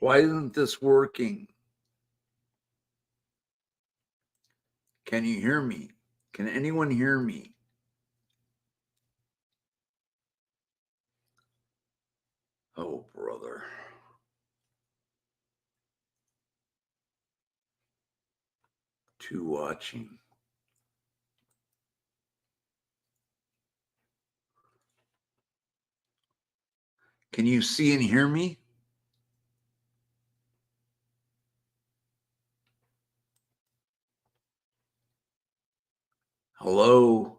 Why isn't this working? Can you hear me? Can anyone hear me? Oh, brother. Two watching. Can you see and hear me? Hello?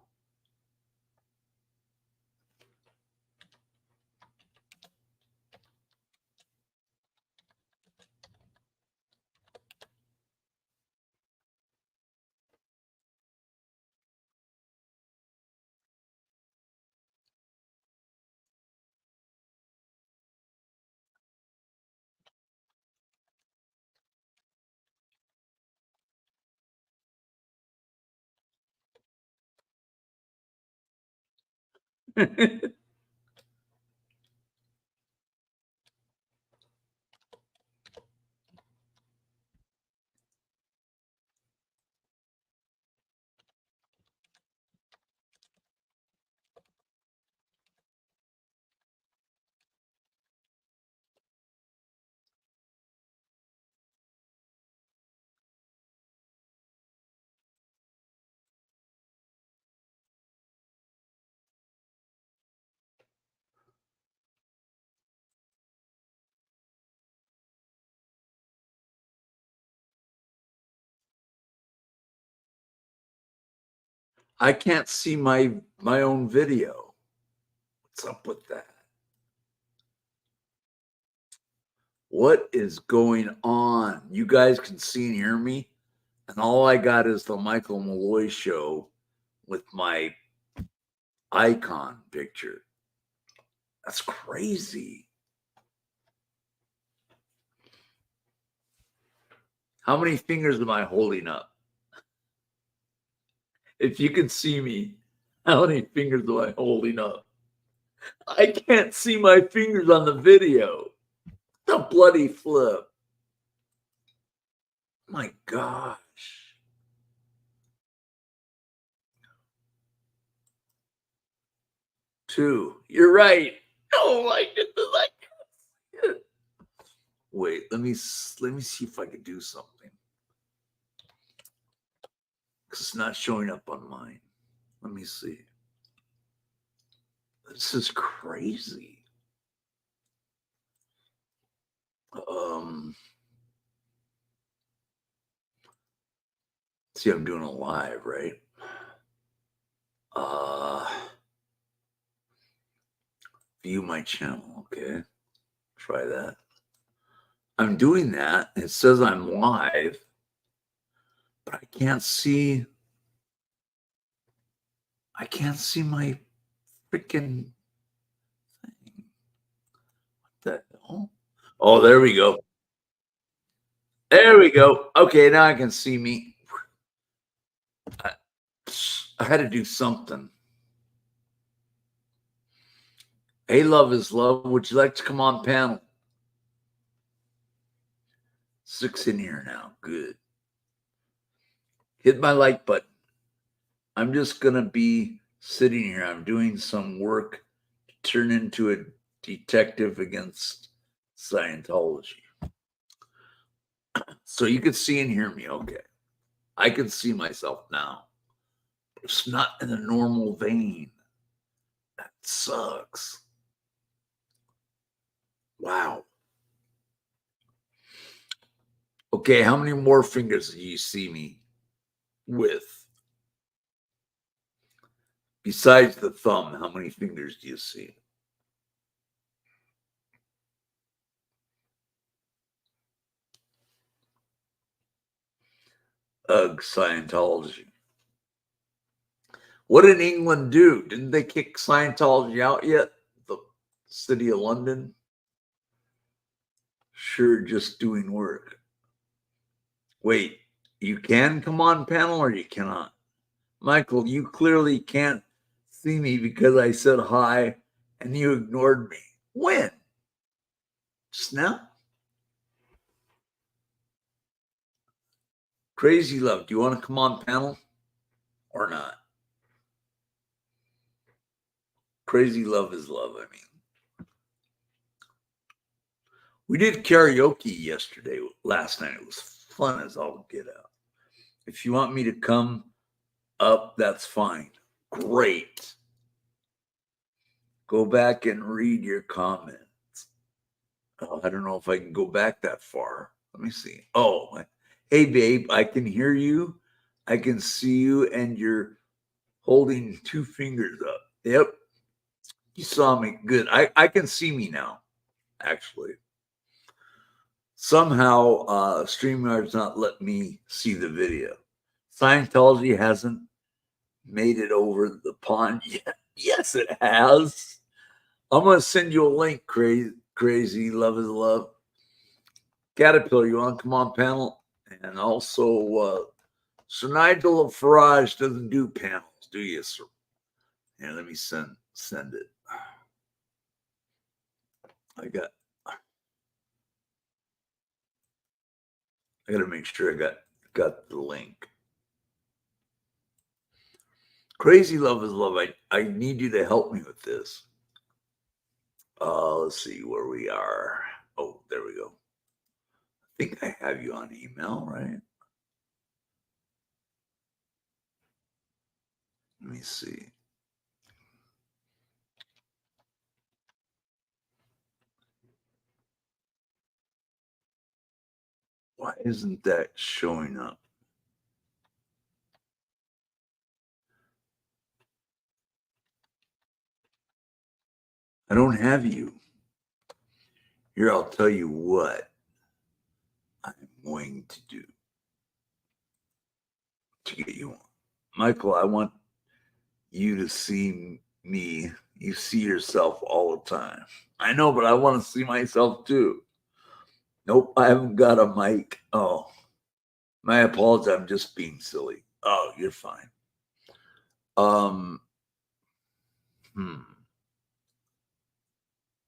I can't see my own video. What's up with that? What is going on? You guys can see and hear me, and all I got is the Michael Malloy show with my icon picture. That's crazy. How many fingers am I holding up? If you can see me, how many fingers am I holding up? I can't see my fingers on the video. The bloody flip. My gosh. Two. You're right. Oh my goodness. I can't see it. Wait, let me see if I can do something. Because it's not showing up on mine. Let me see. This is crazy. See, I'm doing a live, right? View my channel. Okay. Try that. I'm doing that. It says I'm live, but I can't see my freaking thing. What the hell? Oh, there we go. There we go. Okay, now I can see me. I had to do something. Hey, love is love. Would you like to come on panel? 6 in here now. Good. Hit my like button. I'm just going to be sitting here. I'm doing some work to turn into a detective against Scientology. So you can see and hear me. Okay. I can see myself now. It's not in a normal vein. That sucks. Wow. Okay, how many more fingers do you see me with? Besides the thumb, how many fingers do you see? Ugh, Scientology. What did England do? Didn't they kick Scientology out yet? The city of London? Sure, just doing work. Wait, you can come on panel or you cannot? Michael, you clearly can't see me because I said hi and you ignored me. When? Just now? Crazy Love, do you want to come on panel or not? Crazy Love is love, I mean. We did karaoke last night. It was fun as all get out. If you want me to come up, that's fine. Great. Go back and read your comments. Oh, I don't know if I can go back that far. Let me see. Oh, hey, babe, I can hear you. I can see you, and you're holding 2 fingers up. Yep. You saw me. Good. I can see me now, actually. Somehow, StreamYard's not letting me see the video. Scientology hasn't made it over the pond yet. Yes, it has. I'm going to send you a link, crazy. Love is love. Caterpillar, you want to come on panel? And also, Sir Nigel Farage doesn't do panels, do you, sir? Yeah, let me send it. I got to make sure I got the link. Crazy Love is love. I need you to help me with this. Let's see where we are. Oh, there we go. I think I have you on email, right? Let me see. Why isn't that showing up? I don't have you. Here, I'll tell you what I'm going to do to get you on. Michael, I want you to see me. You see yourself all the time. I know, but I want to see myself too. Nope, I haven't got a mic. Oh, my apologies. I'm just being silly. Oh, you're fine.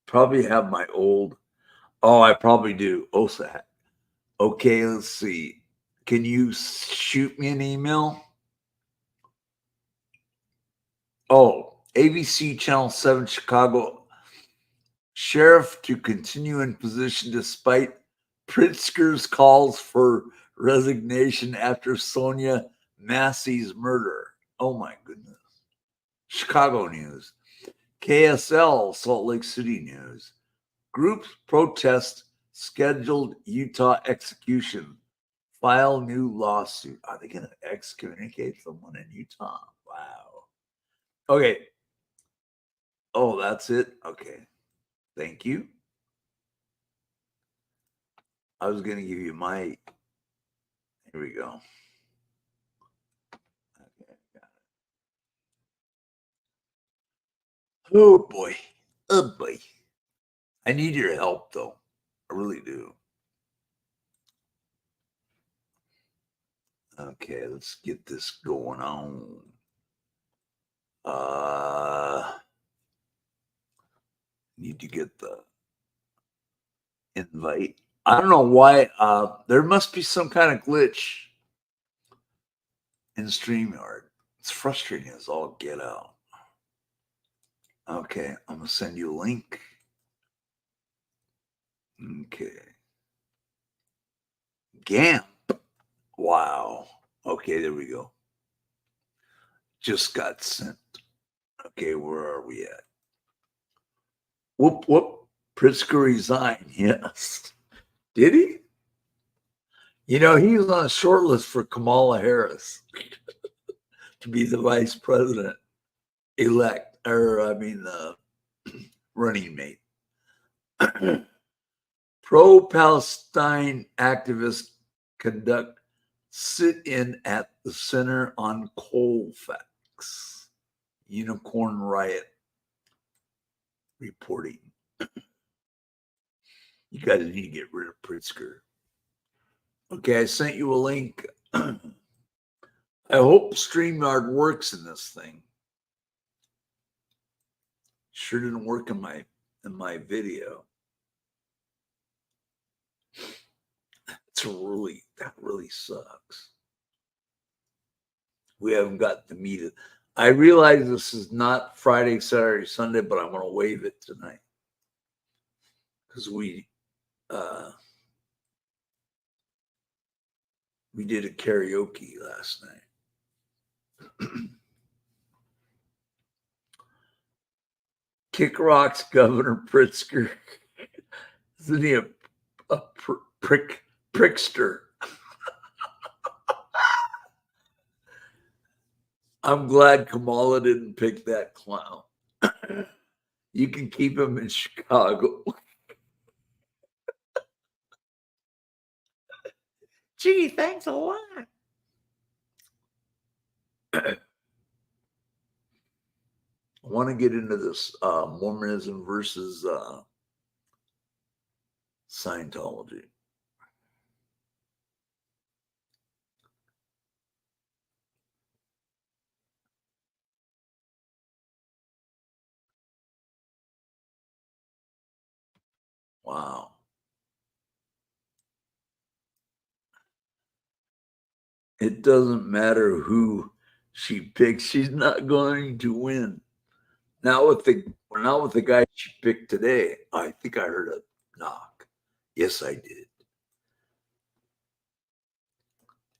Probably have my old. Oh, I probably do. OSAT. Okay, let's see. Can you shoot me an email? Oh, ABC Channel 7 Chicago sheriff to continue in position despite Pritzker's calls for resignation after Sonia Massey's murder. Oh my goodness. Chicago News. KSL, Salt Lake City News. Groups protest scheduled Utah execution. File new lawsuit. Are they going to excommunicate someone in Utah? Wow. Okay. Oh, that's it? Okay. Thank you. I was going to give you my. Here we go. Okay, got it. Oh, boy. Oh, boy. I need your help, though. I really do. Okay, let's get this going on. Need to get the invite. I don't know why. There must be some kind of glitch in StreamYard. It's frustrating as all get out. Okay, I'm going to send you a link. Okay. GAMP. Wow. Okay, there we go. Just got sent. Okay, where are we at? Whoop, whoop. Pritzker resigned. Yes. Did he? You know, he was on a short list for Kamala Harris to be the vice president elect, running mate. Pro-Palestine activists conduct sit in at the Center on Colfax. Unicorn Riot reporting. You guys need to get rid of Pritzker. Okay, I sent you a link. I hope StreamYard works in this thing. Sure didn't work in my video. That really sucks. We haven't got to meet it. I realize this is not Friday, Saturday, Sunday, but I'm going to waive it tonight because we did a karaoke last night. Kick Rock's Governor Pritzker. Isn't he a prickster? I'm glad Kamala didn't pick that clown. You can keep him in Chicago. Gee, thanks a lot. I want to get into this Mormonism versus Scientology. Wow. It doesn't matter who she picks. She's not going to win. Not with the guy she picked today. I think I heard a knock. Yes, I did.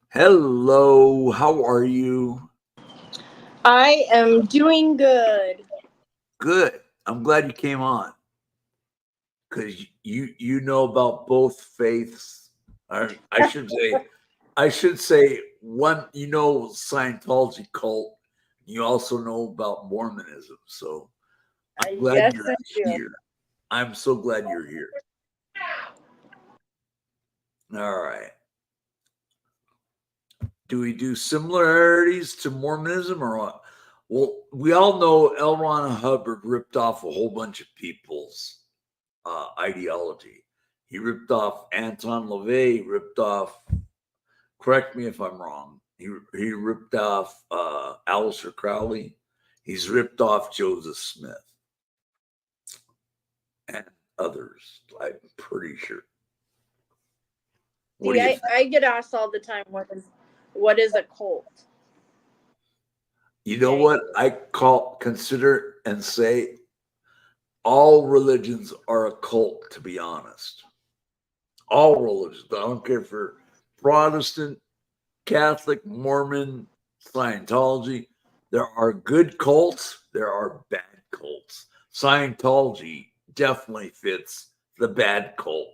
Hello, how are you? I am doing good. Good. I'm glad you came on. Because you know about both faiths. I should say one, Scientology cult. You also know about Mormonism. So I'm glad you're here. I'm so glad you're here. All right. Do we do similarities to Mormonism or what? Well, we all know L. Ron Hubbard ripped off a whole bunch of people's ideology. He ripped off Anton LaVey. He ripped off, correct me if I'm wrong, he ripped off Aleister Crowley. He's ripped off Joseph Smith and others, I'm pretty sure. See, I get asked all the time, what is a cult? You know what I consider and say? All religions are a cult, to be honest. All religions. I don't care for Protestant, Catholic, Mormon, Scientology. There are good cults. There are bad cults. Scientology definitely fits the bad cult.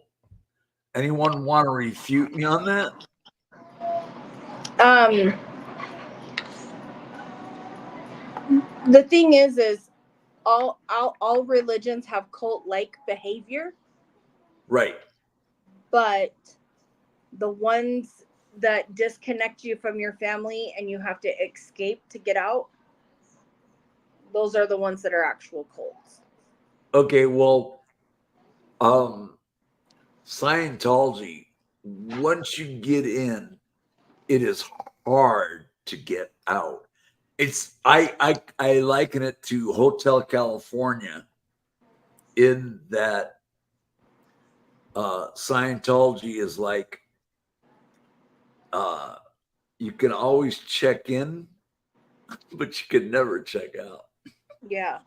Anyone want to refute me on that? The thing is all religions have cult-like behavior. Right. But the ones that disconnect you from your family and you have to escape to get out, those are the ones that are actual cults. Okay, well, Scientology, once you get in, it is hard to get out. I liken it to Hotel California in that Scientology is like you can always check in, but you can never check out. Yeah.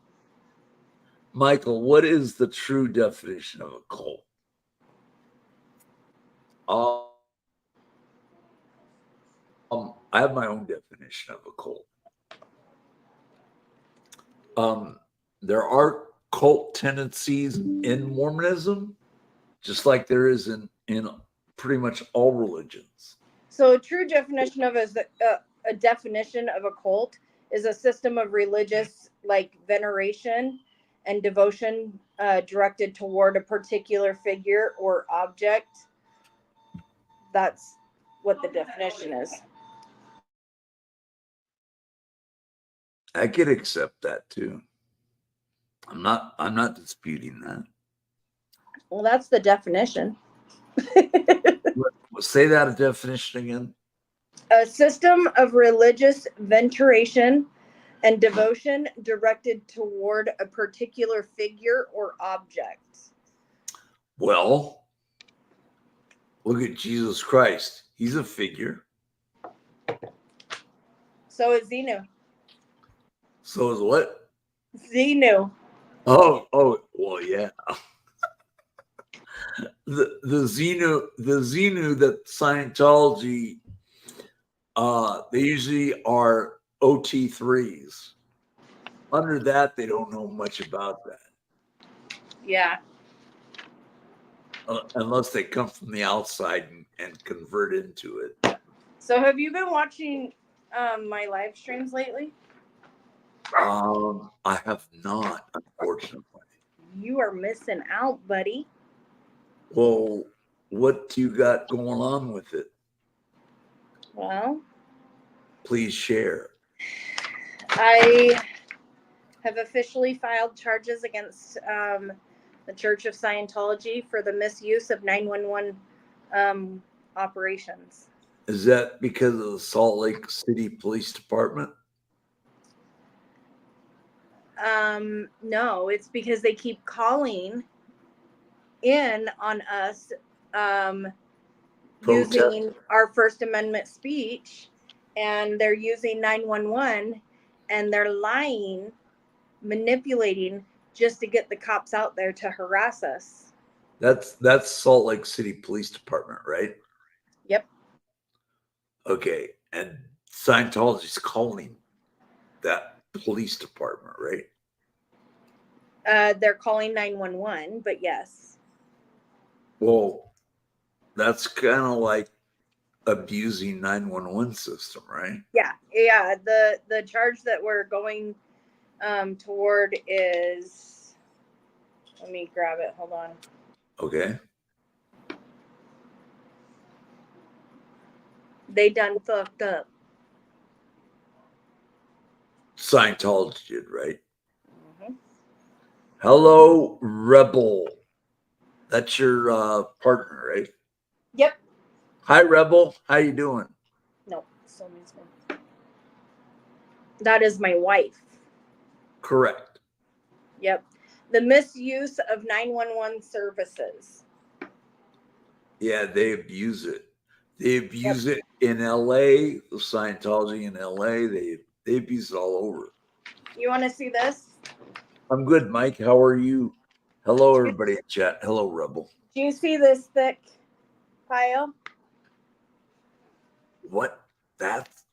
Michael, what is the true definition of a cult? I have my own definition of a cult. There are cult tendencies in Mormonism, just like there is in pretty much all religions. So a true definition of a definition of a cult is a system of religious veneration and devotion directed toward a particular figure or object. That's what the definition is. I could accept that too. I'm not disputing that. Well, that's the definition. Say that definition again. A system of religious veneration and devotion directed toward a particular figure or object. Well, look at Jesus Christ. He's a figure. So is Xenu. So is what? Xenu. Oh, well, yeah. the Xenu that Scientology, they usually are OT3s. Under that, they don't know much about that. Yeah. Unless they come from the outside and convert into it. So have you been watching my live streams lately? I have not, unfortunately. You are missing out, buddy. Well, what do you got going on with it? Well, Please share. I have officially filed charges against the Church of Scientology for the misuse of 911 operations. Is that because of the Salt Lake City Police Department? No, it's because they keep calling in on us using our First Amendment speech, and they're using 911, and they're lying, manipulating just to get the cops out there to harass us. That's Salt Lake City Police Department, right? Yep. Okay, and Scientology's calling that police department, right? They're calling 911, but yes. Well, that's kind of like abusing 911 system, right? Yeah. The charge that we're going toward is, let me grab it. Hold on. Okay. They done fucked up. Scientology did, right? Mm-hmm. Hello, Rebel. That's your partner, right? Yep. Hi, Rebel. How you doing? No, still means me. That is my wife. Correct. Yep. The misuse of 911 services. Yeah, they abuse it. They abuse it in LA, the Scientology in LA. They abuse it all over. You want to see this? I'm good, Mike. How are you? Hello, everybody in chat. Hello, Rebel. Do you see this thick pile? What? That's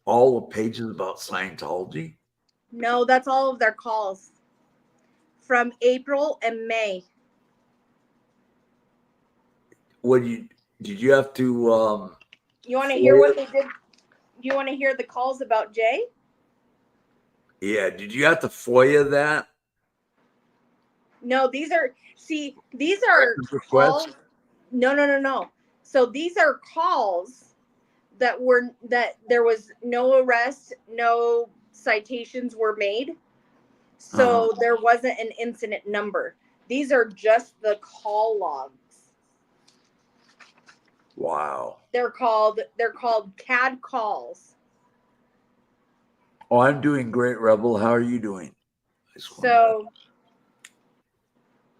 all the pages about Scientology? No, that's all of their calls from April and May. Did you have to You want to hear what they did? You want to hear the calls about Jay? Yeah, did you have to FOIA that? No, these are calls. No. So these are calls that there was no arrest, no citations were made. So there wasn't an incident number. These are just the call logs. Wow. They're called CAD calls. Oh, I'm doing great, Rebel. How are you doing? So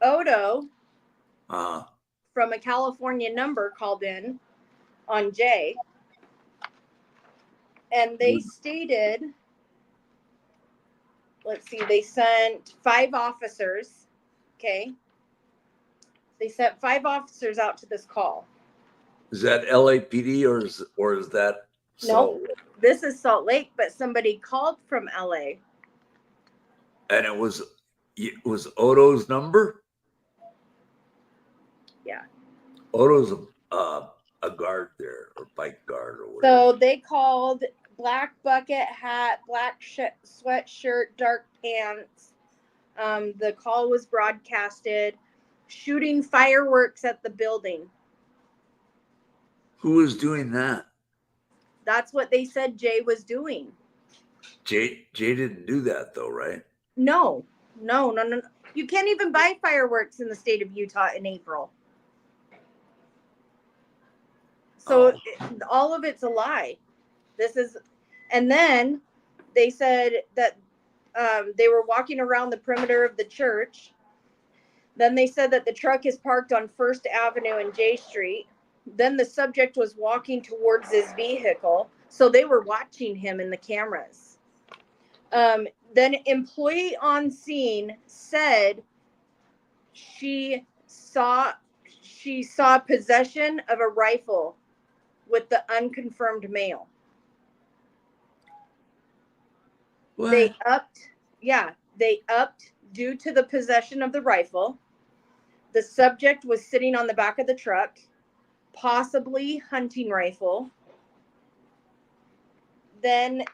Odo from a California number called in on Jay, and they stated, let's see, they sent 5 officers. Okay. They sent 5 officers out to this call. Is that LAPD or is that Nope. This is Salt Lake, but somebody called from LA. And it was Odo's number? Yeah. Odo's a guard there, or bike guard, or whatever. So they called black bucket hat, black sweatshirt, dark pants. The call was broadcasted. Shooting fireworks at the building. Who was doing that? That's what they said Jay was doing. Jay didn't do that though, right? No. You can't even buy fireworks in the state of Utah in April. So all of it's a lie. And then they said that they were walking around the perimeter of the church. Then they said that the truck is parked on First Avenue and J Street. Then the subject was walking towards his vehicle. So they were watching him in the cameras. Then employee on scene said she saw possession of a rifle with the unconfirmed male. What? They upped due to the possession of the rifle. The subject was sitting on the back of the truck, possibly hunting rifle. Then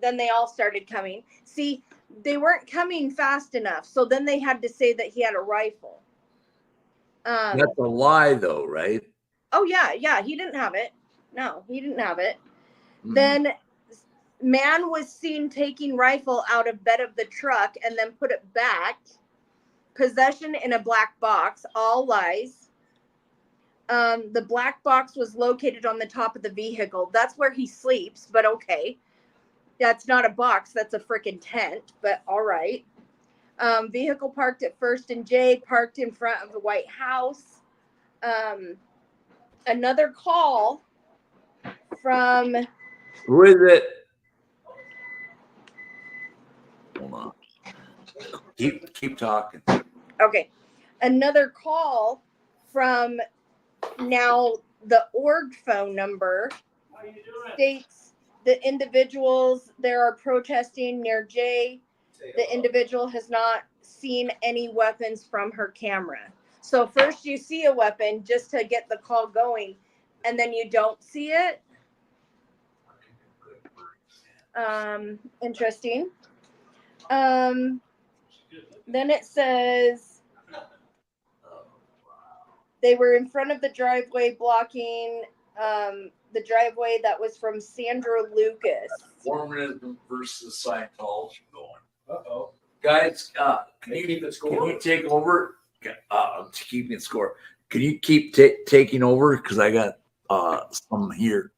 they all started coming. See, they weren't coming fast enough. So then they had to say that he had a rifle. That's a lie though, right? Oh yeah, he didn't have it. No, he didn't have it. Mm-hmm. Then man was seen taking rifle out of bed of the truck and then put it back. Possession in a black box, all lies. The black box was located on the top of the vehicle. That's where he sleeps, but okay. That's not a box, that's a freaking tent, but all right. Vehicle parked at First and J, parked in front of the White House. Another call from... Who is it? Hold on. Keep talking. Okay. Another call from now the org phone number states the individuals there are protesting near Jay. The individual has not seen any weapons from her camera. So first you see a weapon just to get the call going, and then you don't see it. Interesting. Then it says they were in front of the driveway blocking the driveway that was from Sandra Lucas. Mormonism versus Scientology going. Uh-oh. Guys, can you take over? I'm keeping score. Can you keep taking over? Because I got some here,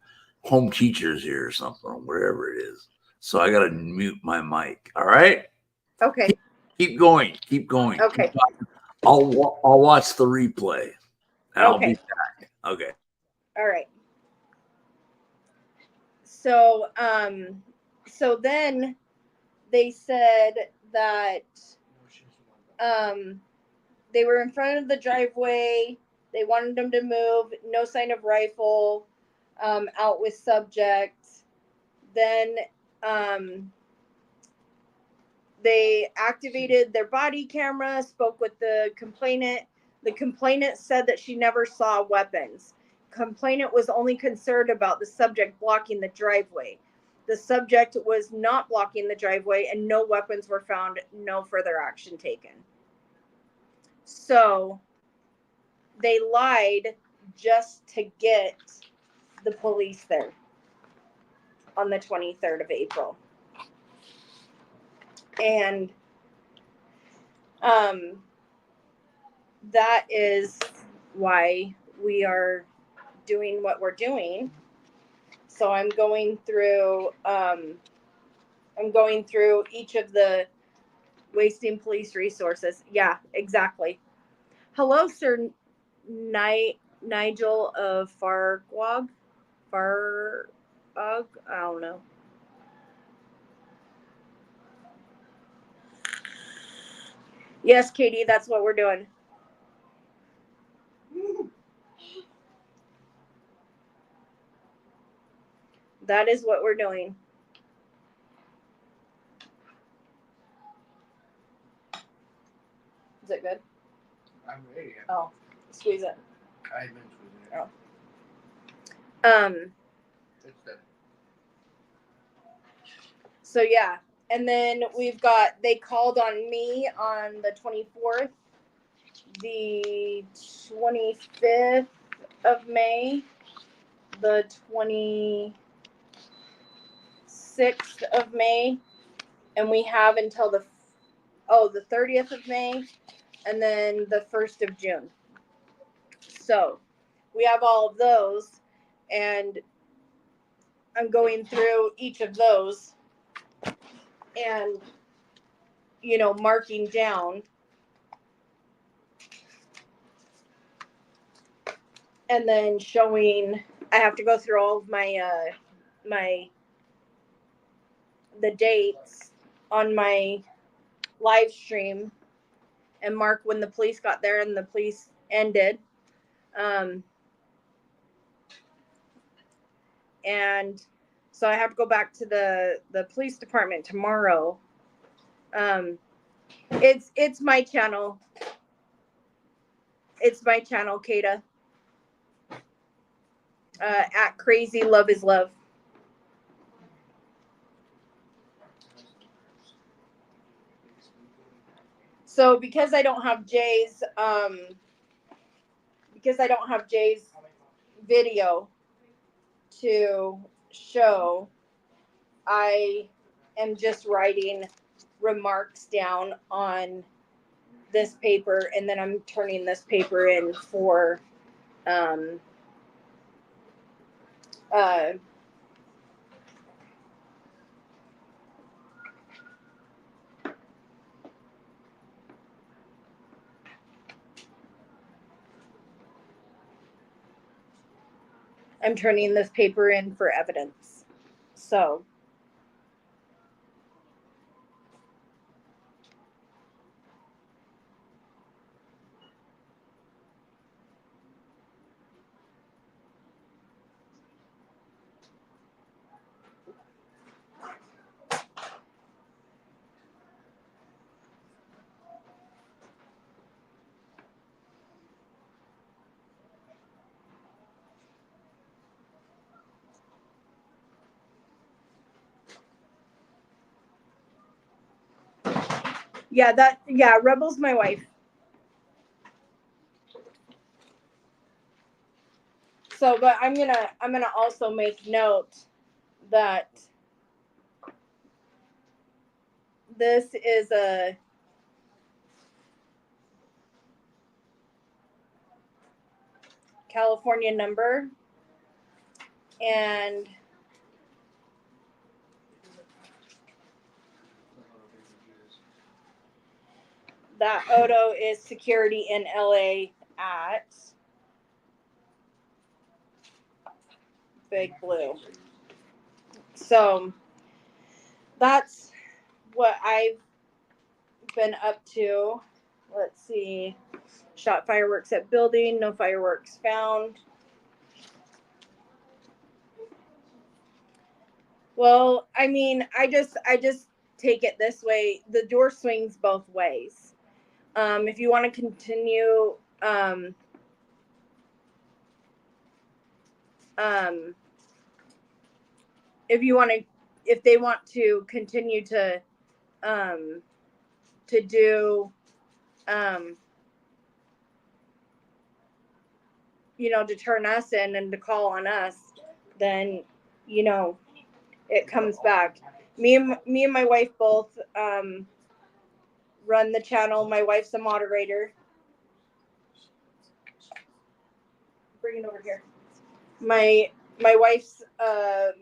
home teachers here or something, wherever it is. So I got to mute my mic. All right? Okay. Keep going. Okay. I'll watch the replay. And I'll be back. Okay. All right. So then they said that they were in front of the driveway. They wanted them to move. No sign of rifle. Out with subject. Then they activated their body camera, spoke with the complainant. The complainant said that she never saw weapons. Complainant was only concerned about the subject blocking the driveway. The subject was not blocking the driveway and no weapons were found, no further action taken. So they lied just to get the police there on the 23rd of April. And that is why we are doing what we're doing. So I'm going through each of the wasting police resources. Yeah, exactly. Hello, Sir Nigel of Farquag. I don't know. Yes, Katie, that's what we're doing. That is what we're doing. Is it good? I'm ready. Oh, squeeze it. I've been squeezing it. Oh. It's good. So yeah, and then they called on me on the 24th, the 25th of May, the 26th of May, and we have until the 30th of May, and then the 1st of June. So we have all of those, and I'm going through each of those and, marking down. And then showing, I have to go through all of my, the dates on my live stream and mark when the police got there and the police ended. And so I have to go back to the police department tomorrow. It's my channel. It's my channel, Kata. At Crazy Love is Love. So because I don't have Jay's video to show, I am just writing remarks down on this paper, and then I'm turning this paper in for I'm turning this paper in for evidence. So Rebel's my wife. So, but I'm gonna also make note that this is a California number, and that Odo is security in LA at Big Blue. So that's what I've been up to. Let's see. Shot fireworks at building, no fireworks found. Well, I mean, I just take it this way. The door swings both ways. If you want to continue, if they want to continue to do, to turn us in and to call on us, then, it comes back. Me and my wife both run the channel. My wife's a moderator. Bring it over here. My wife's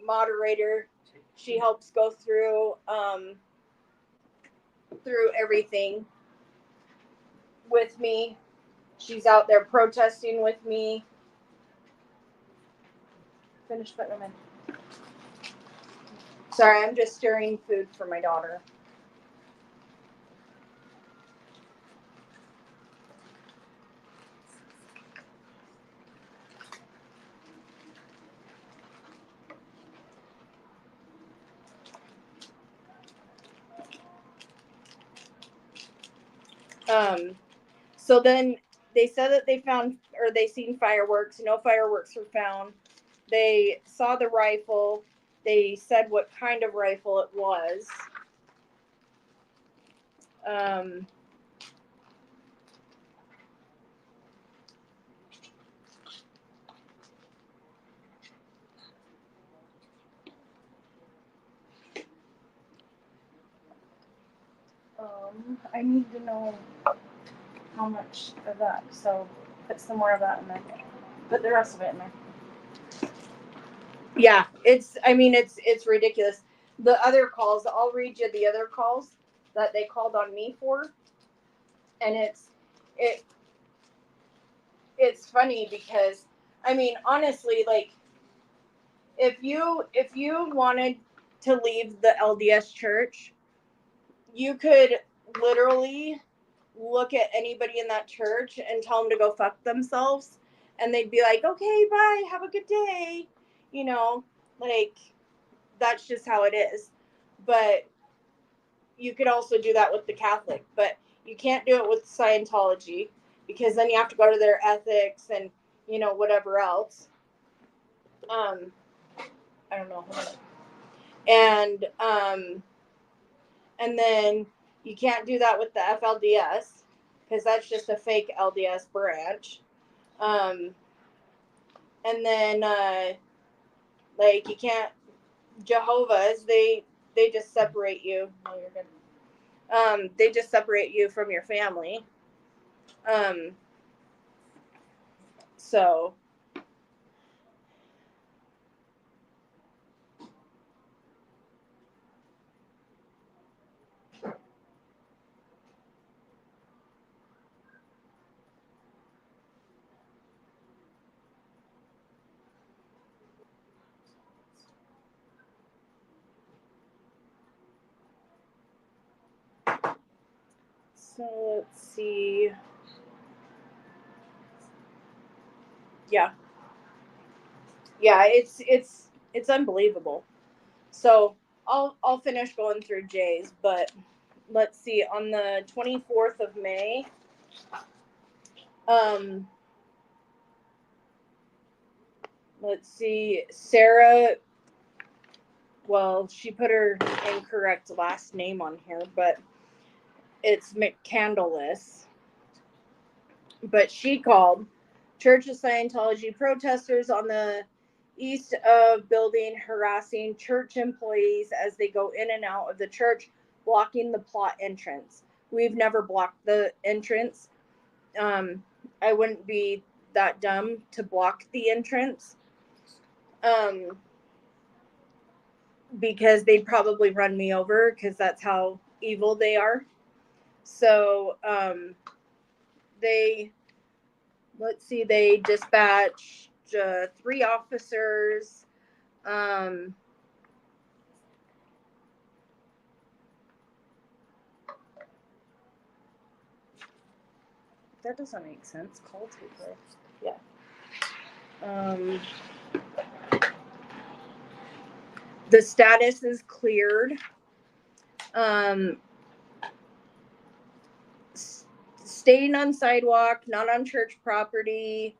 moderator. She helps go through everything with me. She's out there protesting with me. Finish putting them in. Sorry, I'm just stirring food for my daughter. So then they said that they found, or they seen fireworks. No fireworks were found. They saw the rifle. They said what kind of rifle it was. I need to know how much of that. So put some more of that in there. Put the rest of it in there. Yeah, it's ridiculous. The other calls, I'll read you the other calls that they called on me for. And it's funny because honestly, like if you wanted to leave the LDS church, you could literally look at anybody in that church and tell them to go fuck themselves, and they'd be like, okay, bye, have a good day, like that's just how it is. But you could also do that with the Catholic, but you can't do it with Scientology, because then you have to go to their ethics and whatever else. I don't know. And then you can't do that with the FLDS, because that's just a fake LDS branch. And then like you can't, Jehovah's, they just separate you. No, you're good. They just separate you from your family. So let's see. Yeah, it's unbelievable. So I'll finish going through Jay's, but let's see, on the 24th of May, let's see, Sarah, well, she put her incorrect last name on here, but it's McCandless. But she called Church of Scientology protesters on the east of building harassing church employees as they go in and out of the church, blocking the plot entrance. We've never blocked the entrance. I wouldn't be that dumb to block the entrance. Because they'd probably run me over, because that's how evil they are. So they dispatched 3 officers. That doesn't make sense. Call taker. Yeah. The status is cleared. Staying on sidewalk, not on church property.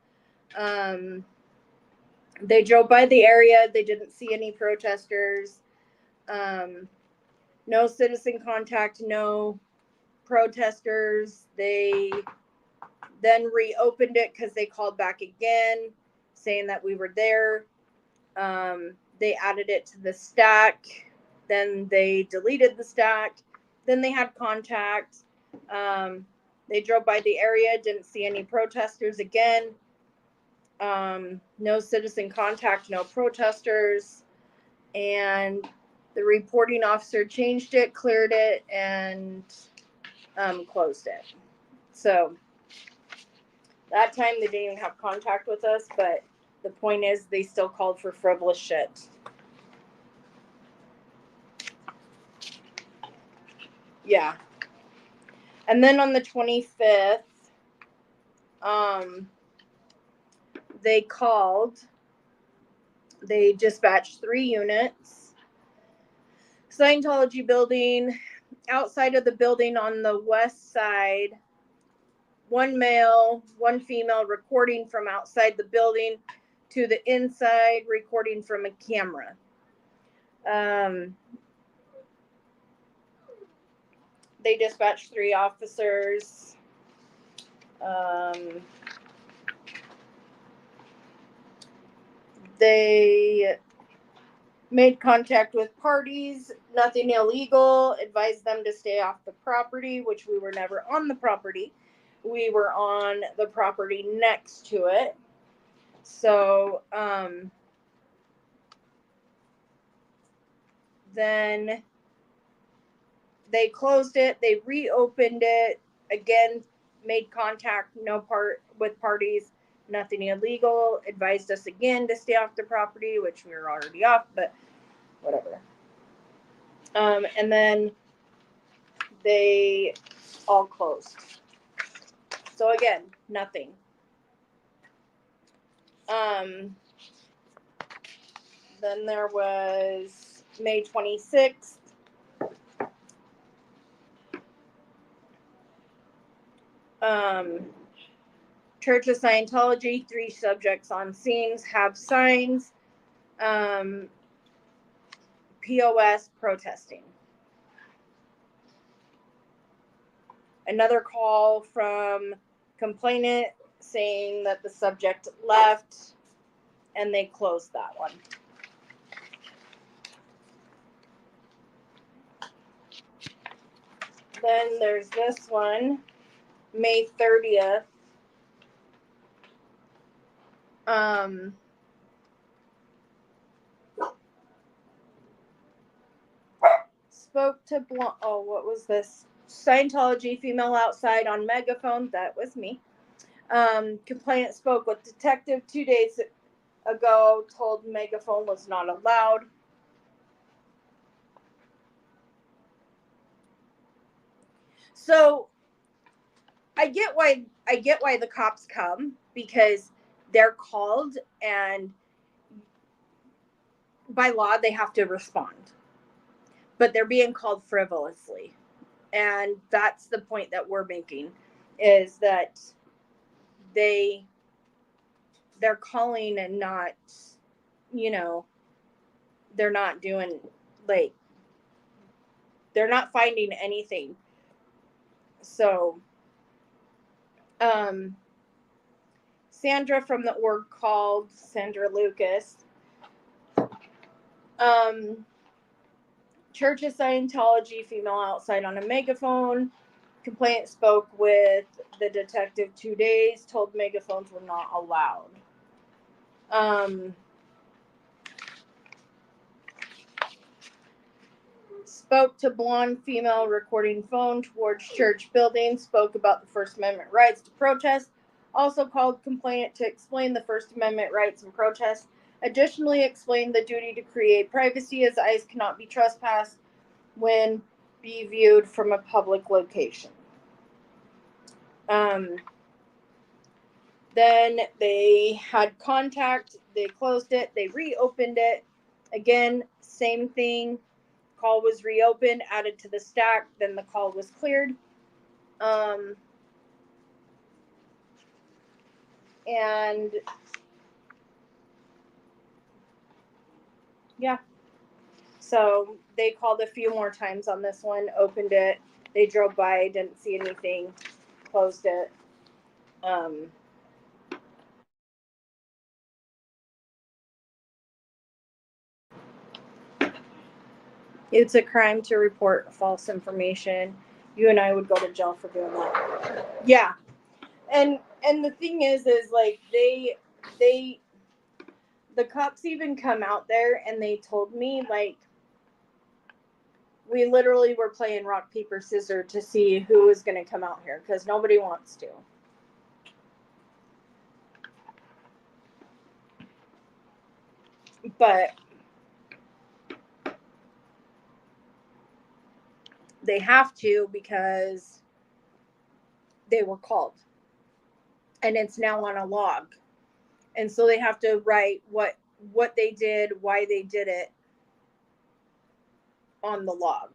They drove by the area. They didn't see any protesters. No citizen contact, no protesters. They then reopened it because they called back again saying that we were there. They added it to the stack. Then they deleted the stack. Then they had contact. They drove by the area, didn't see any protesters again. No citizen contact, no protesters. And the reporting officer changed it, cleared it, and closed it. So that time they didn't even have contact with us, but the point is they still called for frivolous shit. Yeah. And then on the 25th, they dispatched 3 units. Scientology building, outside of the building on the west side, 1 male, 1 female recording from outside the building to the inside, recording from a camera. They dispatched 3 officers. They Made contact with parties, nothing illegal, advised them to stay off the property, which we were never on the property. We were on the property next to it. So, then they closed it, they reopened it, again, made contact, no part with parties, nothing illegal, advised us again to stay off the property, which we were already off, but whatever. And then they all closed. So again, nothing. Then there was May 26th. Church of Scientology, 3 subjects on scenes have signs. POS protesting. Another call from complainant saying that the subject left, and they closed that one. Then there's this one, May 30th. Spoke to what was this? Scientology female outside on megaphone. That was me. Complainant spoke with detective 2 days ago, told megaphone was not allowed. So I get why the cops come, because they're called and by law they have to respond. But they're being called frivolously. And that's the point that we're making, is that they're calling and not, they're not doing, like, they're not finding anything. So, Sandra from the org called, Sandra Lucas. Church of Scientology, female outside on a megaphone. Complainant spoke with the detective 2 days, told megaphones were not allowed. Spoke to blonde female recording phone towards church building, spoke about the First Amendment rights to protest, also called complainant to explain the First Amendment rights and protest, additionally explained the duty to create privacy as eyes cannot be trespassed when be viewed from a public location. Then they had contact, they closed it, they reopened it. Again, same thing. Call was reopened, added to the stack, then the call was cleared. And yeah. So they called a few more times on this one, opened it, they drove by, didn't see anything, closed it. It's a crime to report false information. You and I would go to jail for doing that. Yeah. And the thing is like they the cops even come out there and they told me, like, we literally were playing rock, paper, scissors to see who was going to come out here, because nobody wants to. But they have to, because they were called. And it's now on a log. And so they have to write what they did, why they did it on the log.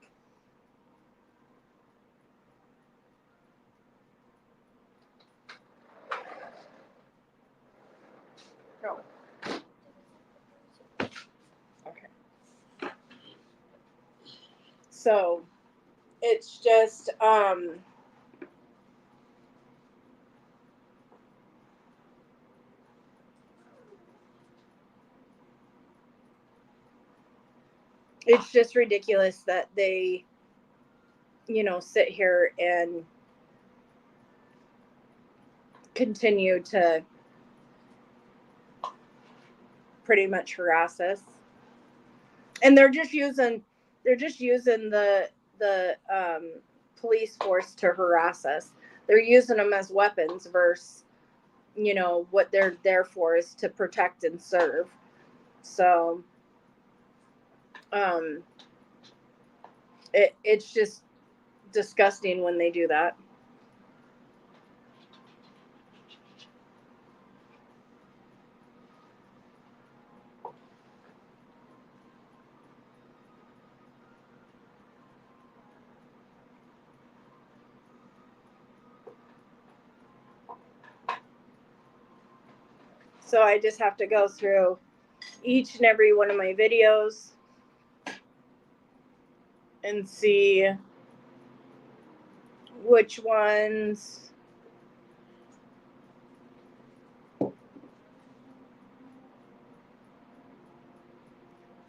No. Okay. So it's just It's just ridiculous that they, sit here and continue to pretty much harass us. And they're just using the police force to harass us. They're using them as weapons versus, what they're there for is to protect and serve. So it's just disgusting when they do that. So I just have to go through each and every one of my videos and see which ones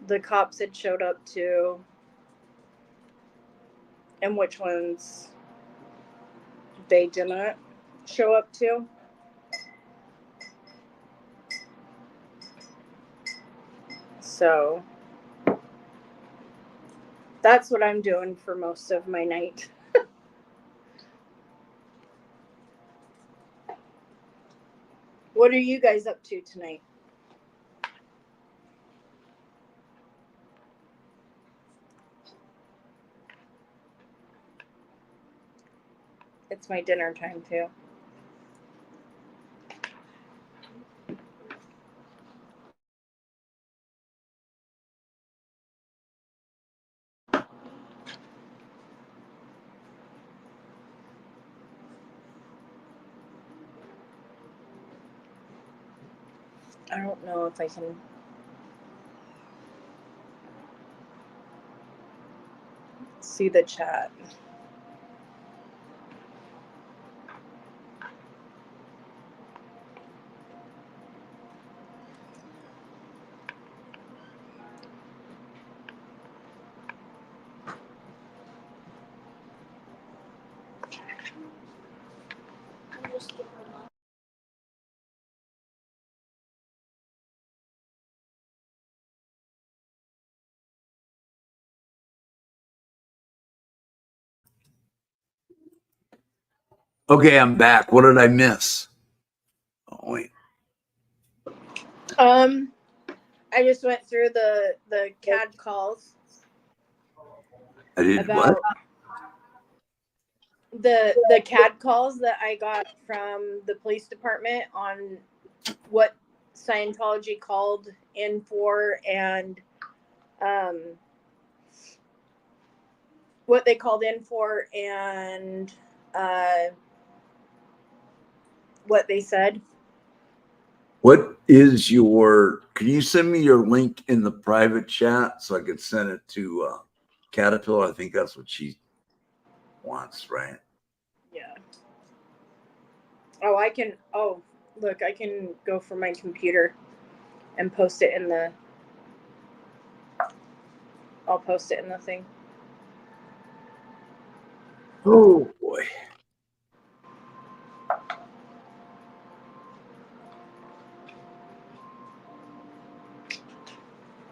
the cops had showed up to and which ones they didn't show up to. So that's what I'm doing for most of my night. What are you guys up to tonight? It's my dinner time too. I don't know if I can see the chat. Okay, I'm back. What did I miss? Oh, wait. I just went through the CAD calls. I did what? The CAD calls that I got from the police department on what Scientology called in for and what they called in for and what they said. What is your, can you send me your link in the private chat so I could send it to Caterpillar? I think that's what she wants, right? Yeah. Oh, I can, look, I can go from my computer and post it in the, I'll post it in the thing. Oh, boy.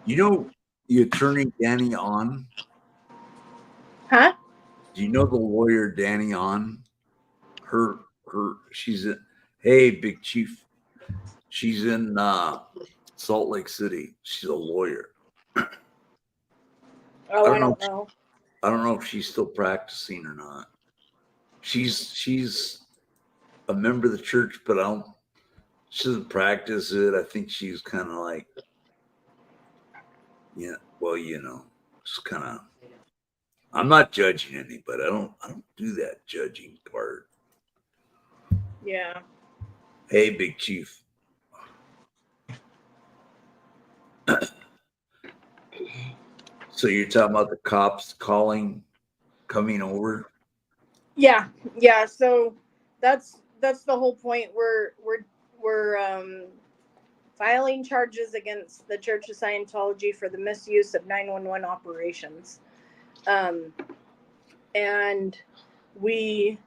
You know the attorney Danny On? Huh? Do you know the lawyer Danny On? She's in, hey, Big Chief. She's in Salt Lake City. She's a lawyer. Oh, I don't know. I don't know if she's still practicing or not. She's a member of the church, but she doesn't practice it. I think she's kind of like, yeah, well, just kind of. I'm not judging anybody. I don't do that judging part. Yeah. Hey, Big Chief. So you're talking about the cops coming over? Yeah. So that's the whole point. We're filing charges against the Church of Scientology for the misuse of 911 operations. And we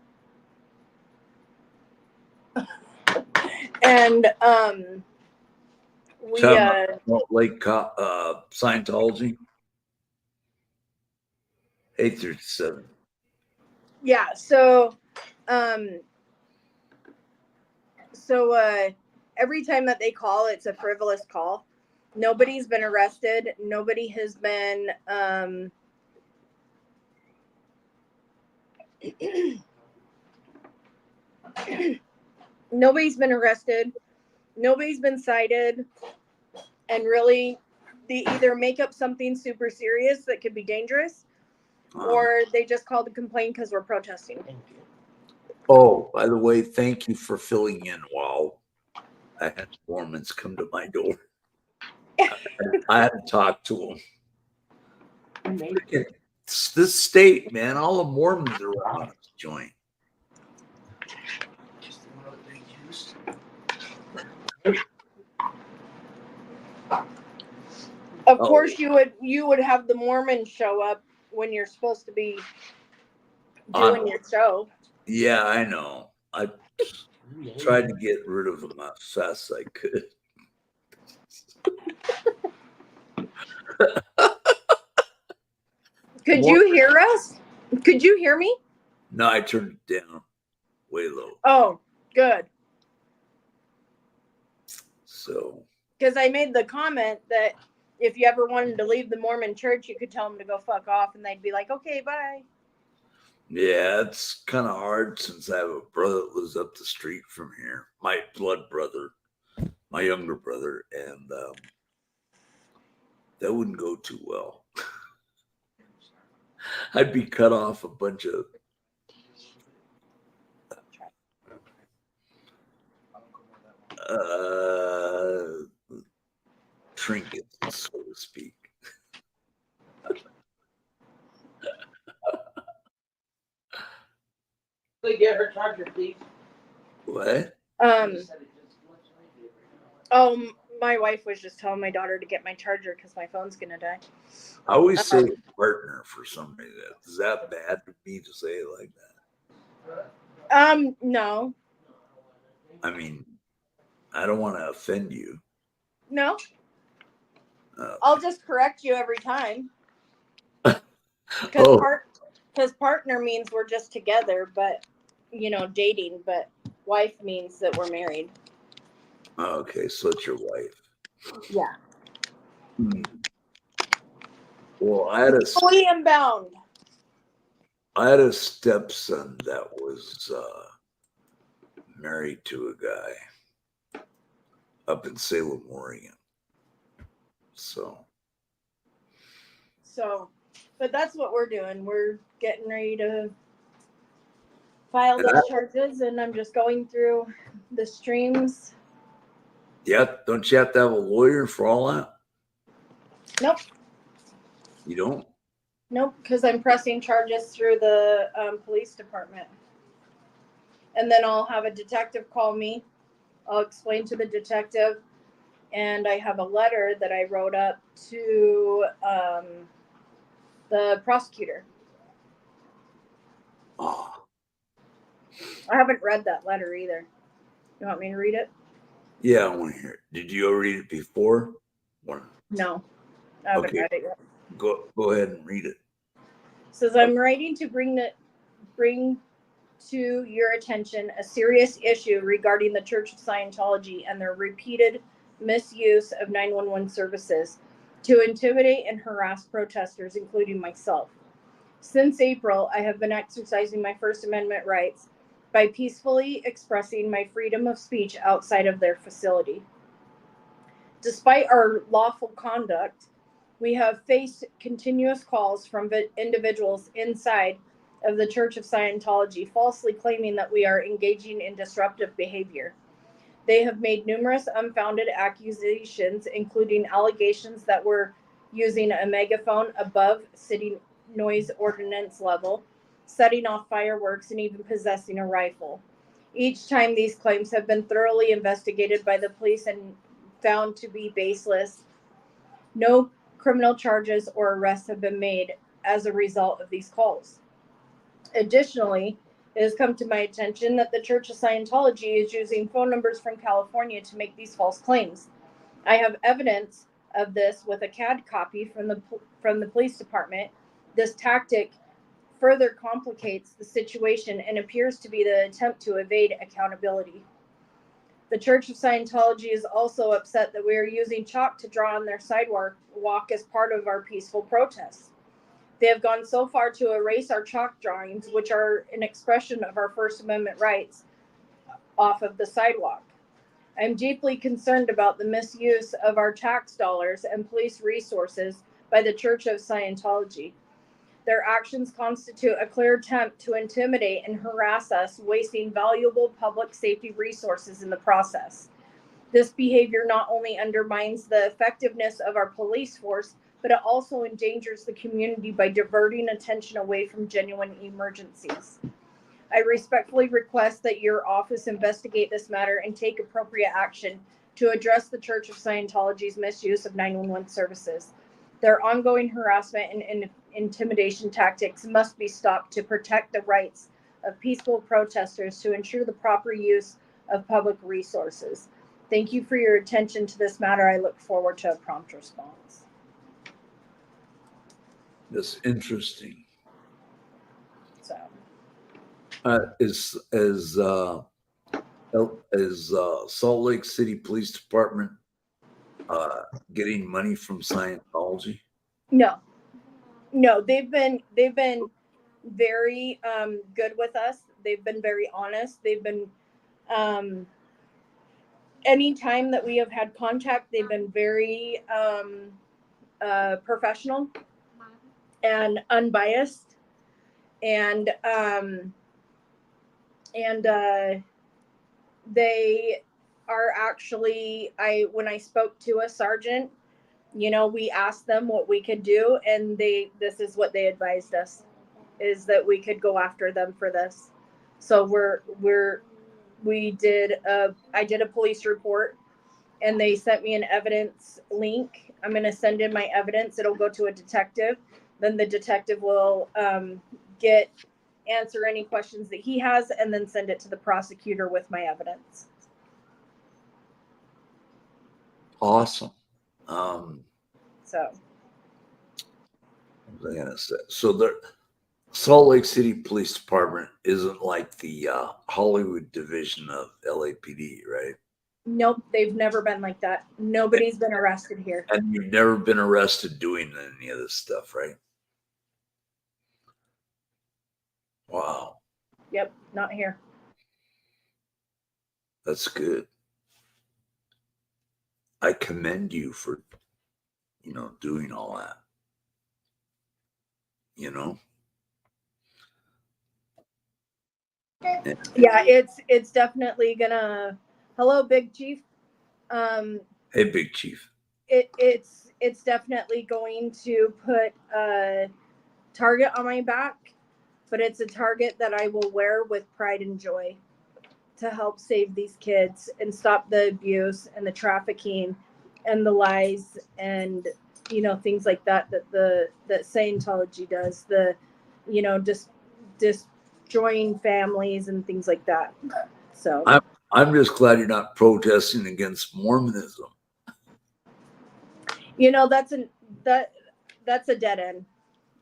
Scientology 837. Yeah, so every time that they call, it's a frivolous call. Nobody's been arrested. Nobody has been nobody's been arrested. Nobody's been cited. And really, they either make up something super serious that could be dangerous, or they just call to complain because we're protesting. Oh, by the way, thank you for filling in while I had Mormons come to my door. I had to talk to them. It's this state, man. All the Mormons are around this joint. Of course, you would have the Mormons show up when you're supposed to be doing your show. Yeah, I know. I tried to get rid of them as fast as I could. Could you hear us? Could you hear me? No, I turned it down way low. Oh, good. So, because I made the comment that if you ever wanted to leave the Mormon church, you could tell them to go fuck off, and they'd be like, okay, bye. yeah, it's kind of hard since I have a brother that lives up the street from here. My blood brother, my younger brother, and that wouldn't go too well. I'd be cut off a bunch of trinkets, so to speak. Get her charger, please. What? Oh, my wife was just telling my daughter to get my charger because my phone's gonna die. I always say partner for some reason. Is that bad for me to say it like that? No. I mean, I don't want to offend you. No. I'll just correct you every time. Because partner means we're just together, but dating. But wife means that we're married. Okay, so it's your wife. Yeah. Well, I had fully unbound. I had a stepson that was married to a guy up in Salem, Oregon. So, but that's what we're doing. We're getting ready to file those charges, and I'm just going through the streams. Yeah, don't you have to have a lawyer for all that? Nope. You don't? Nope, because I'm pressing charges through the police department. And then I'll have a detective call me. I'll explain to the detective. And I have a letter that I wrote up to the prosecutor. Oh. I haven't read that letter either. You want me to read it? Yeah, I want to hear it. Did you ever read it before? No, I haven't read it yet. Go ahead and read it. It says, I'm writing to bring to your attention a serious issue regarding the Church of Scientology and their repeated misuse of 911 services to intimidate and harass protesters, including myself. Since April, I have been exercising my First Amendment rights by peacefully expressing my freedom of speech outside of their facility. Despite our lawful conduct, we have faced continuous calls from individuals inside of the Church of Scientology falsely claiming that we are engaging in disruptive behavior. They have made numerous unfounded accusations, including allegations that we're using a megaphone above city noise ordinance level, setting off fireworks, and even possessing a rifle. Each time these claims have been thoroughly investigated by the police and found to be baseless. No criminal charges or arrests have been made as a result of these calls. Additionally, it has come to my attention that the Church of Scientology is using phone numbers from California to make these false claims. I have evidence of this with a CAD copy from the police department. This tactic further complicates the situation and appears to be the attempt to evade accountability. The Church of Scientology is also upset that we are using chalk to draw on their sidewalk as part of our peaceful protests. They have gone so far to erase our chalk drawings, which are an expression of our First Amendment rights, off of the sidewalk. I am deeply concerned about the misuse of our tax dollars and police resources by the Church of Scientology. Their actions constitute a clear attempt to intimidate and harass us, wasting valuable public safety resources in the process. This behavior not only undermines the effectiveness of our police force, but it also endangers the community by diverting attention away from genuine emergencies. I respectfully request that your office investigate this matter and take appropriate action to address the Church of Scientology's misuse of 911 services. Their ongoing harassment and intimidation tactics must be stopped to protect the rights of peaceful protesters to ensure the proper use of public resources. Thank you for your attention to this matter. I look forward to a prompt response. That's interesting. So, Is Salt Lake City Police Department getting money from Scientology? no, they've been very good with us. They've been very honest. They've been anytime that we have had contact, they've been very professional and unbiased, and they are actually, when I spoke to a sergeant, we asked them what we could do, and this is what they advised us, is that we could go after them for this. So I did a police report, and they sent me an evidence link. I'm going to send in my evidence. It'll go to a detective. Then the detective will answer any questions that he has, and then send it to the prosecutor with my evidence. Awesome. So What was I gonna say? So the Salt Lake City Police Department isn't like the Hollywood division of LAPD, right? nope, they've never been like that. Nobody's been arrested here. And you've never been arrested doing any of this stuff, right? Wow, Yep, not here. that's good. I commend you for, doing all that. Yeah, it's definitely gonna. Hello, Big Chief. Hey, Big Chief. It's definitely going to put a target on my back, but it's a target that I will wear with pride and joy to help save these kids and stop the abuse and the trafficking and the lies and things like that Scientology does, just destroying families and things like that. So I'm just glad you're not protesting against Mormonism. that's a dead end.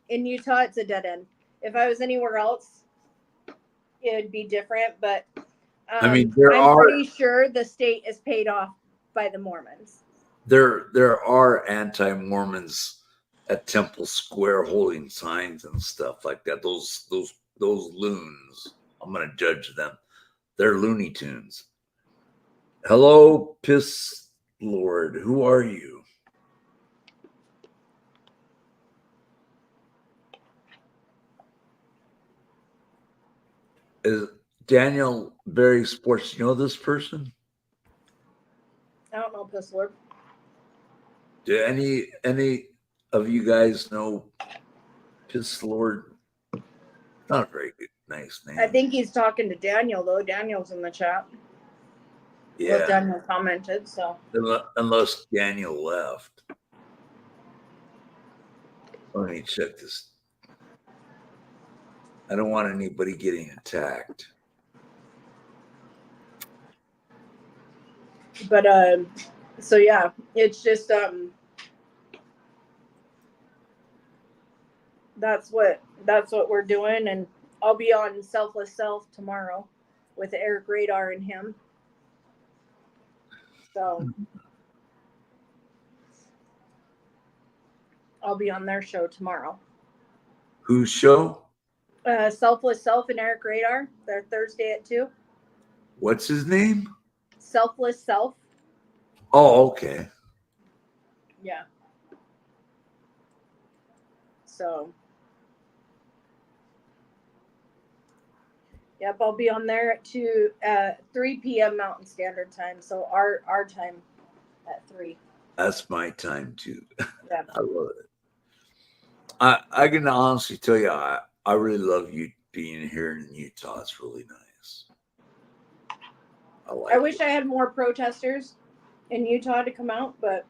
In Utah, it's a dead end. If I was anywhere else, it'd be different, but I'm pretty sure the state is paid off by the Mormons. There are anti-Mormons at Temple Square holding signs and stuff like that. Those loons. I'm gonna judge them. They're Looney Tunes. Hello, Piss Lord. Who are you? Is Daniel Berry Sports? You know this person? I don't know, Piss Lord. Do any of you guys know Piss Lord? Not a very good, nice name. I think he's talking to Daniel, though. Daniel's in the chat. Well, Yeah, Daniel commented, so. unless Daniel left. Let me check this. I don't want anybody getting attacked. But so yeah, it's just that's what we're doing, and I'll be on Selfless Self tomorrow with Eric Radar and him. So I'll be on their show tomorrow. Whose show? Selfless Self and Eric Radar. They're Thursday at 2. What's his name? Selfless Self. Oh, okay. Yeah. So yep, I'll be on there at 3 p.m. Mountain Standard Time. So our time at 3. That's my time too. Yeah. I love it. I can honestly tell you, I really love you being here in Utah. It's really nice. I wish I had more protesters in Utah to come out, but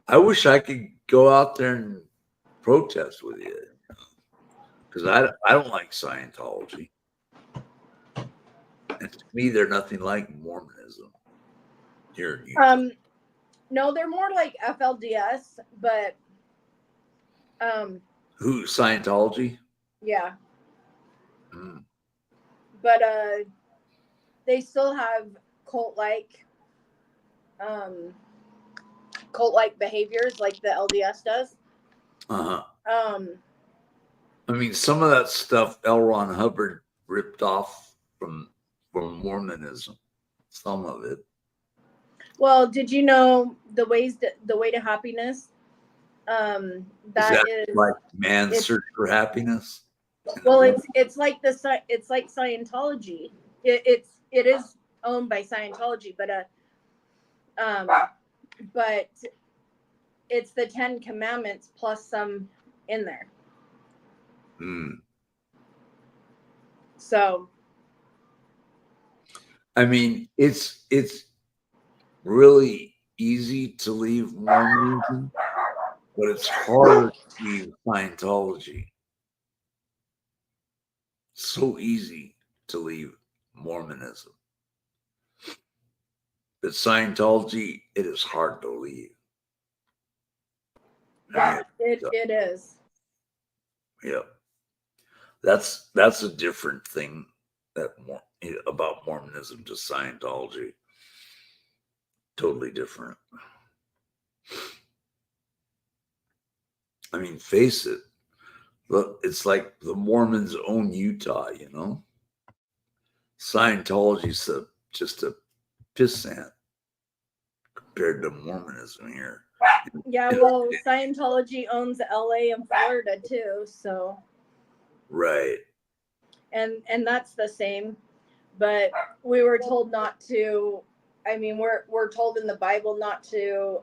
I wish I could go out there and protest with you, because I don't like Scientology, and to me they're nothing like Mormonism here in Utah. no, they're more like FLDS, but Who, Scientology? yeah, Mm. but they still have cult like behaviors like the LDS does. Uh-huh. I mean, some of that stuff L. Ron Hubbard ripped off from Mormonism. Some of it. Well, did you know the way to happiness? That is like man's search for happiness. Well, it's like Scientology. It is owned by Scientology, but it's the 10 Commandments plus some in there. Mm. So, I mean, it's really easy to leave Mormonism, but it's harder to leave Scientology. So easy to leave Mormonism. But Scientology, it is hard to leave. yeah, it is. Yeah. That's a different thing about Mormonism to Scientology. Totally different. I mean, face it. Look, it's like the Mormons own Utah, you know? Scientology's just a pissant compared to Mormonism here. Yeah, well, Scientology owns LA and Florida too, so. Right. And that's the same, but we were told not to. I mean, we're told in the Bible not to,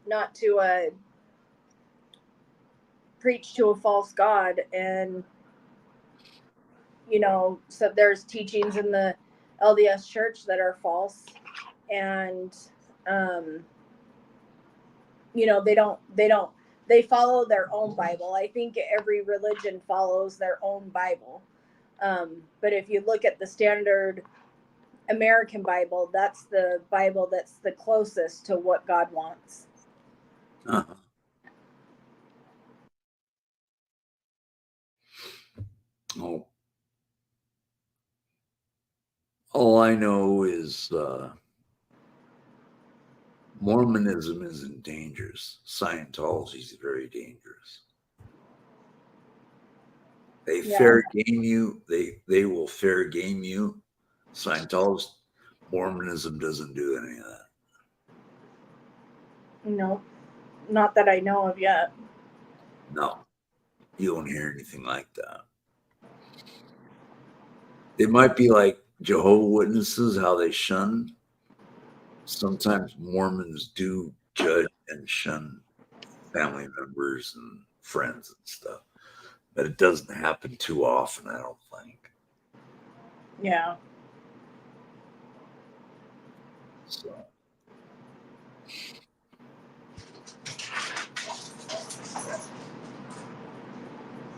not to preach to a false god, and so there's teachings in the LDS Church that are false, and they follow their own Bible. I think every religion follows their own Bible. But if you look at the standard American Bible, that's the Bible that's the closest to what God wants. Uh-huh. Oh. All I know is Mormonism isn't dangerous. Scientology is very dangerous. They fair game you. They will fair game you. Scientology, Mormonism doesn't do any of that. No, not that I know of yet. No, you don't hear anything like that. They might be like Jehovah's Witnesses, how they shun. Sometimes Mormons do judge and shun family members and friends and stuff, but it doesn't happen too often, I don't think. Yeah. So,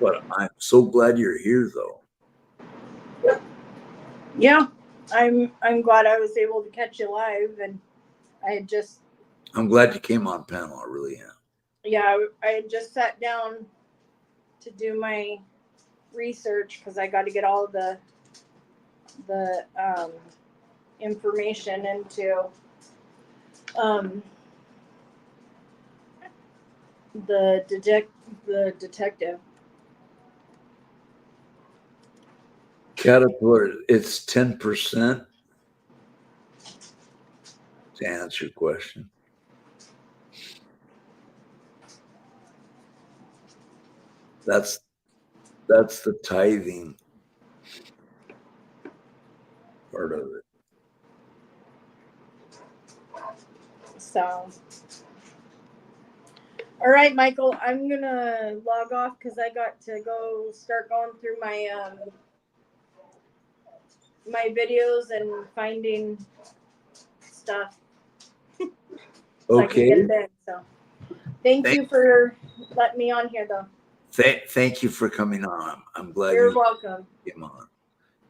but I'm so glad you're here, though. Yeah, I'm glad I was able to catch you live, and I had just I'm glad you came on panel. I really am. I had just sat down to do my research because I got to get all the information into the detective. Caterpillar, it's 10% to answer your question. That's the tithing part of it. So, all right, Michael, I'm gonna log off because I got to go start going through my my videos and finding stuff so I can Okay. get it in. So, thank Thank- you for letting me on here, though. Thank you for coming on. I'm glad You're you welcome. came on.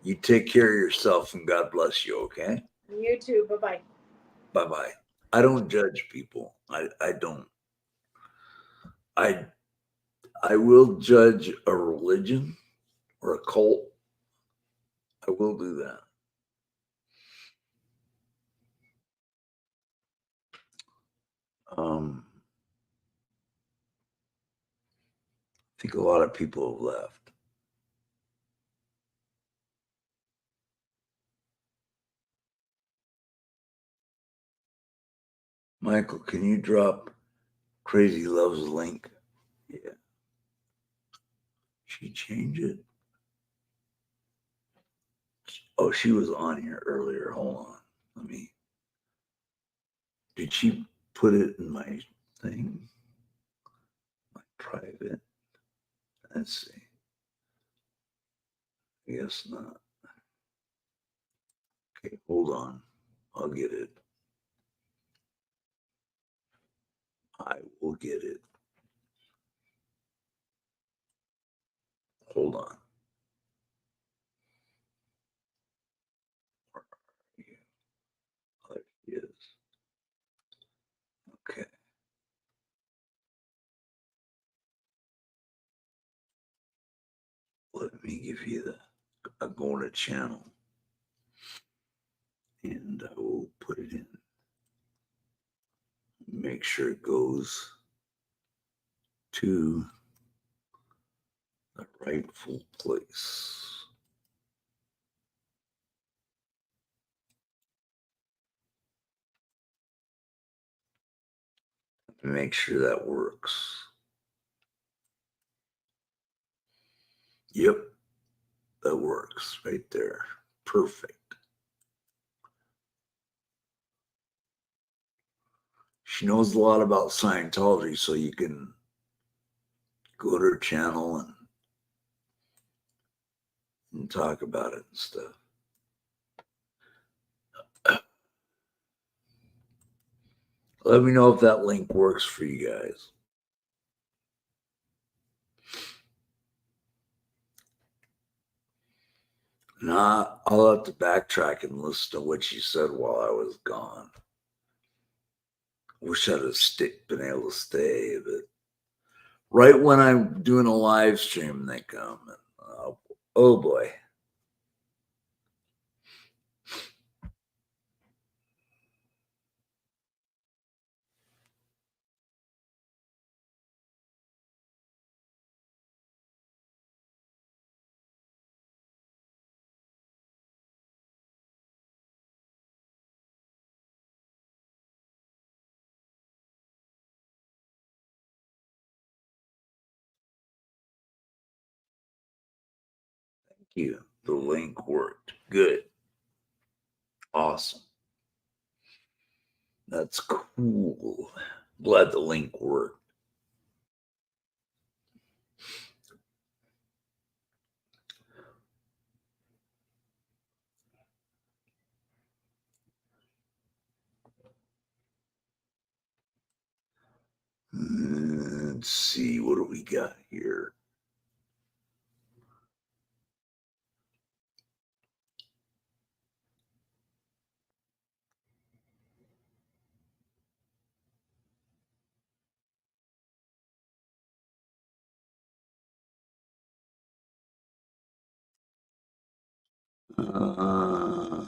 You take care of yourself and God bless you, okay? You too. Bye bye. Bye-bye. I don't judge people. I don't. I will judge a religion or a cult. I will do that. I think a lot of people have left. Michael, can you drop Crazy Love's link? Yeah. She changed it. Oh, she was on here earlier. Hold on. Did she put it in my thing? My private? Let's see. I guess not. Okay, hold on. I'll get it. I will get it. Hold on. Where are you? There she is. Okay. Let me give you I'm going to channel. And I will put it in. Make sure it goes to the rightful place. Make sure that works. Yep, that works right there. Perfect. She knows a lot about Scientology, so you can go to her channel and talk about it and stuff. Let me know if that link works for you guys. Nah, I'll have to backtrack and listen to what she said while I was gone. Wish I'd have been able to stay, but right when I'm doing a live stream, they come. And, oh boy. Thank you. The link worked. Good. Awesome. That's cool. Glad the link worked. Let's see, what do we got here? Uh,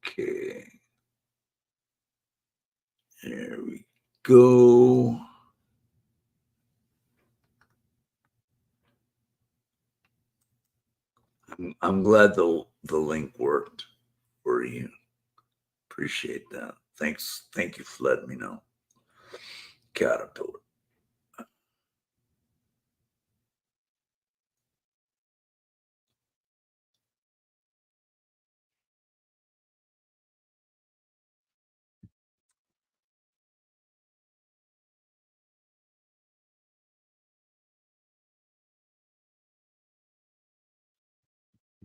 okay. There we go. I'm glad the link worked for you. Appreciate that. Thanks. Thank you for letting me know. Caterpillar.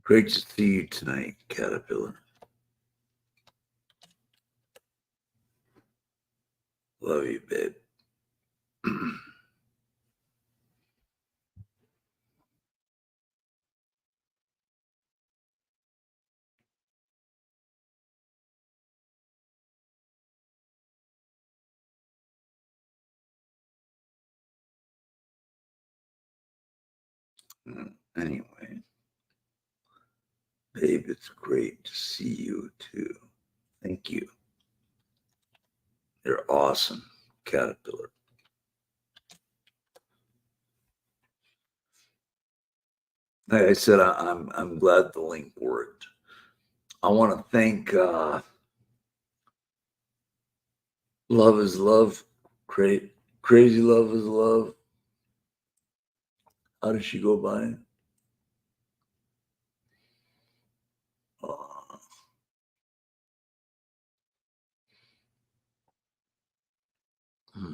Great to see you tonight, Caterpillar. Love you, babe. Anyway, babe, it's great to see you too. Thank you. You're awesome, Caterpillar. Like I said, I'm glad the link worked. I want to thank Love is Love, Crazy Love is Love. How does she go by? Uh, hmm.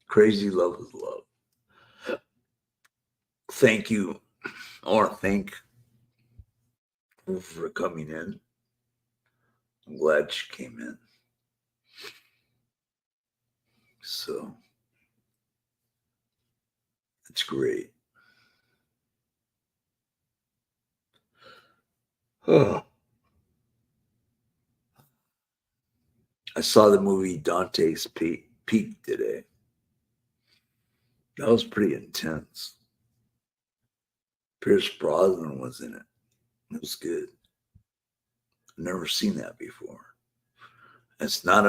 Crazy Love is Love. Thank you. I want to thank her for coming in. I'm glad she came in. So it's great. Oh, I saw the movie Dante's Peak today. That was pretty intense. Pierce Brosnan was in it. It was good. I've never seen that before. It's not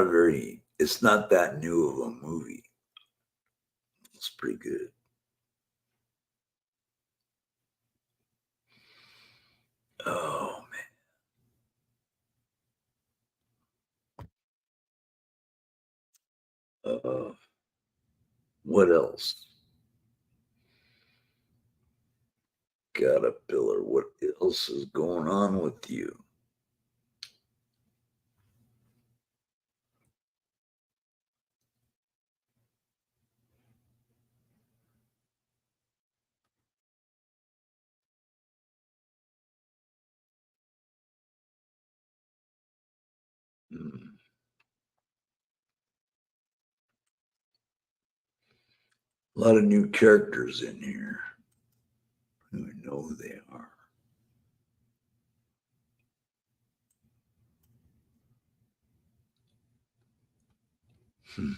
that new of a movie. It's pretty good. Oh man. What else? Caterpillar, what else is going on with you? Hmm. A lot of new characters in here. I don't even know who they are. Hmm.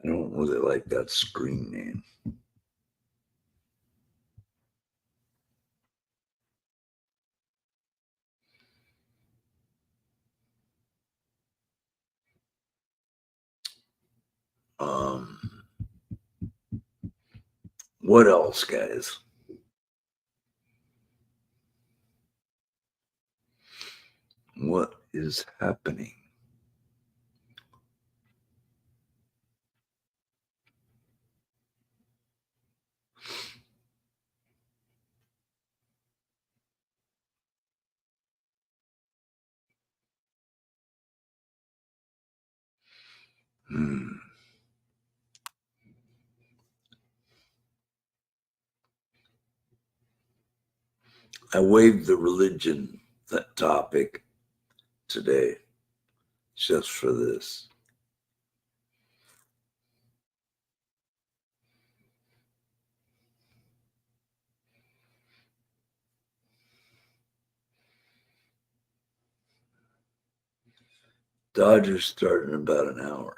I don't really like that screen name. Um, what else, guys? What is happening? Hmm. I waived the religion that topic today just for this. Dodgers start in about an hour.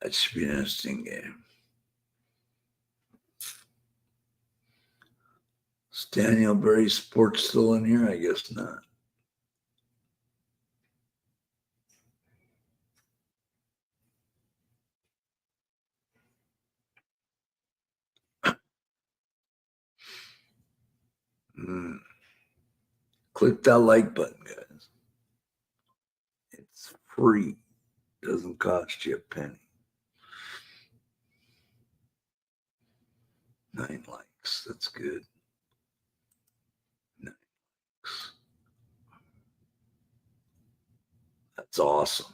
That should be an interesting game. Is Daniel Berry Sports still in here? I guess not. Hmm. Click that like button, guys. It's free. Doesn't cost you a penny. 9 likes. That's good. 9 likes. That's awesome.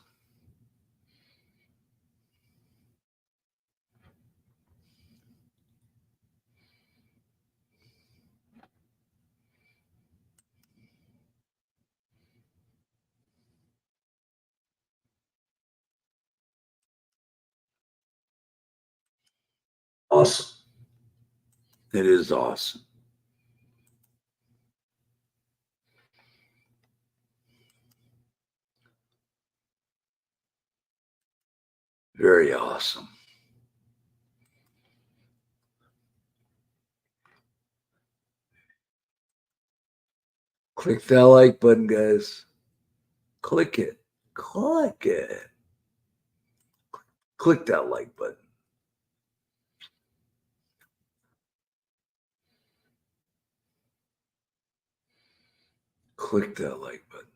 Awesome. It is awesome. Very awesome. Click that like button, guys. Click it. Click it. Click that like button. Click that like button.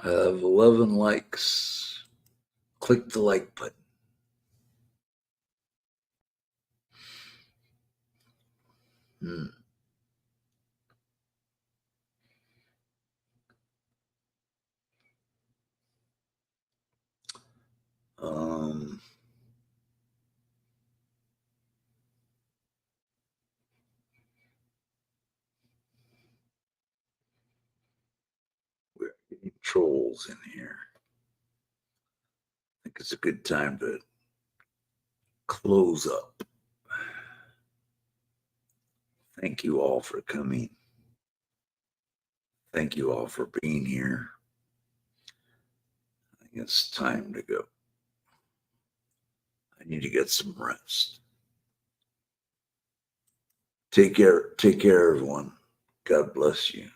I have 11 likes. Click the like button. Hmm. Um, we're getting trolls in here. I think it's a good time to close up. Thank you all for coming. Thank you all for being here. I think it's time to go. I need to get some rest. Take care. Take care, everyone. God bless you.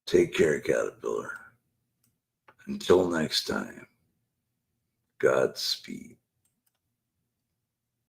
Take care, Caterpillar. Until next time, Godspeed.